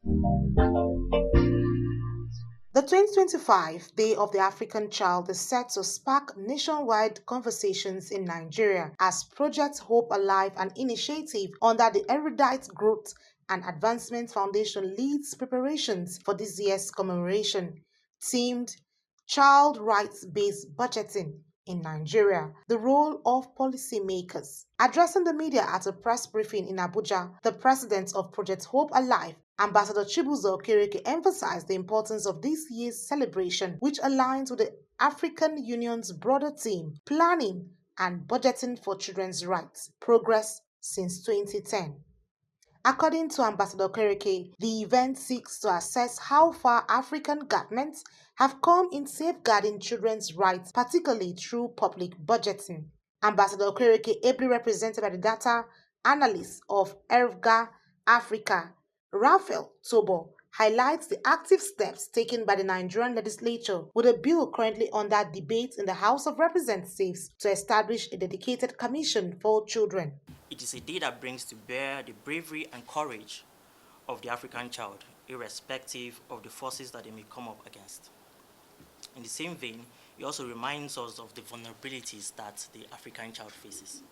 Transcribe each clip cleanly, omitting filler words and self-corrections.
The 2025 Day of the African Child is set to spark nationwide conversations in Nigeria as Project Hope Alive, an initiative under the Erudite Growth and Advancement Foundation, leads preparations for this year's commemoration, themed Child Rights-Based Budgeting in Nigeria, the role of policymakers. Addressing the media at a press briefing in Abuja, the president of Project Hope Alive, Ambassador Chibuzo Okereke, emphasized the importance of this year's celebration, which aligns with the African Union's broader theme, planning and budgeting for children's rights, progress since 2010. According to Ambassador Okereke, the event seeks to assess how far African governments have come in safeguarding children's rights, particularly through public budgeting. Ambassador Okereke, ably represented by the data analyst of ERVGA Africa, Raphael Tobo, highlights the active steps taken by the Nigerian legislature with a bill currently under debate in the House of Representatives to establish a dedicated commission for children. It is a day that brings to bear the bravery and courage of the African child, irrespective of the forces that they may come up against. In the same vein, it also reminds us of the vulnerabilities that the African child faces.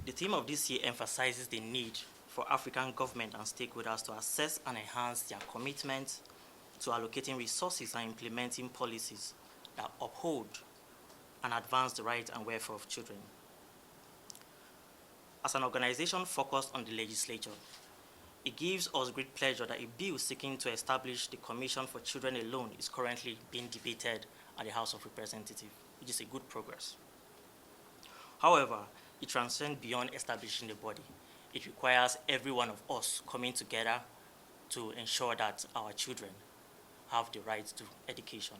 The theme of this year emphasizes the need for African government and stakeholders to assess and enhance their commitment to allocating resources and implementing policies that uphold and advance the rights and welfare of children. As an organization focused on the legislature, it gives us great pleasure that a bill seeking to establish the Commission for Children Alone is currently being debated at the House of Representatives, which is a good progress. However, it transcends beyond establishing the body. It requires every one of us coming together to ensure that our children have the right to education.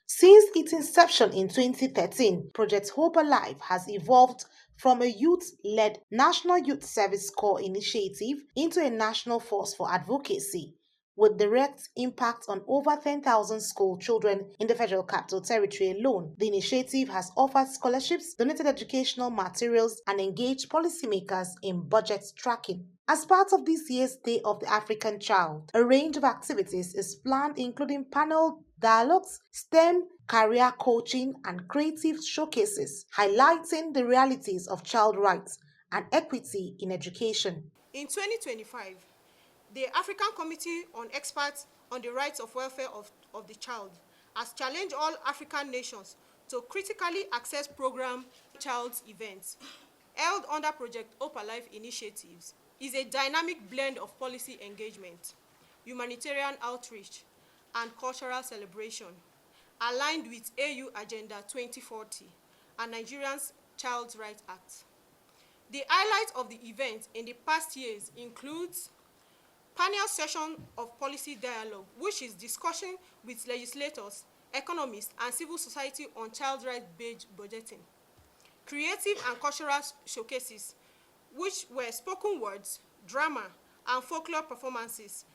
Since its inception in 2013, Project Hope Alive has evolved from a youth-led National Youth Service Corps initiative into a national force for advocacy, with direct impact on over 10,000 school children in the Federal Capital Territory alone. The initiative has offered scholarships, donated educational materials, and engaged policymakers in budget tracking. As part of this year's Day of the African Child, a range of activities is planned, including panel dialogues, STEM career coaching, and creative showcases, highlighting the realities of child rights and equity in education. In 2025, the African Committee on Experts on the Rights of Welfare of the Child has challenged all African nations to critically access program child's events held under Project Hope Alive initiatives. Is a dynamic blend of policy engagement, humanitarian outreach, and cultural celebration, aligned with AU Agenda 2040 and Nigeria's Child Rights Act. The highlights of the event in the past years includes panel session of policy dialogue, which is discussion with legislators, economists, and civil society on child rights-based budgeting. Creative and cultural showcases, which were spoken words, drama, and folklore performances,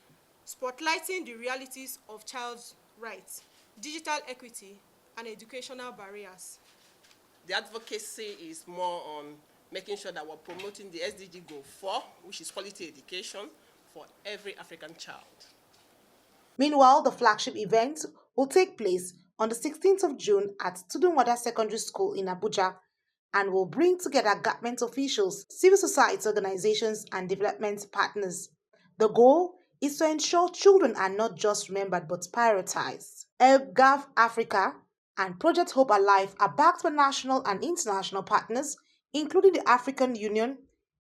spotlighting the realities of child's rights, digital equity, and educational barriers. The advocacy is more on making sure that we're promoting the SDG Goal 4, which is quality education for every African child. Meanwhile, the flagship event will take place on the 16th of June at Tudunwada Secondary School in Abuja and will bring together government officials, civil society organizations, and development partners. The goal is to ensure children are not just remembered but prioritized. ELGAV Africa and Project Hope Alive are backed by national and international partners, including the African Union,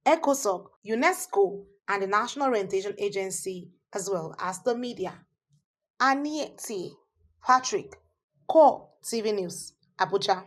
ECOSOC, UNESCO, and the National Orientation Agency, as well as the media. Anieti Patrick, Core TV News, Abuja.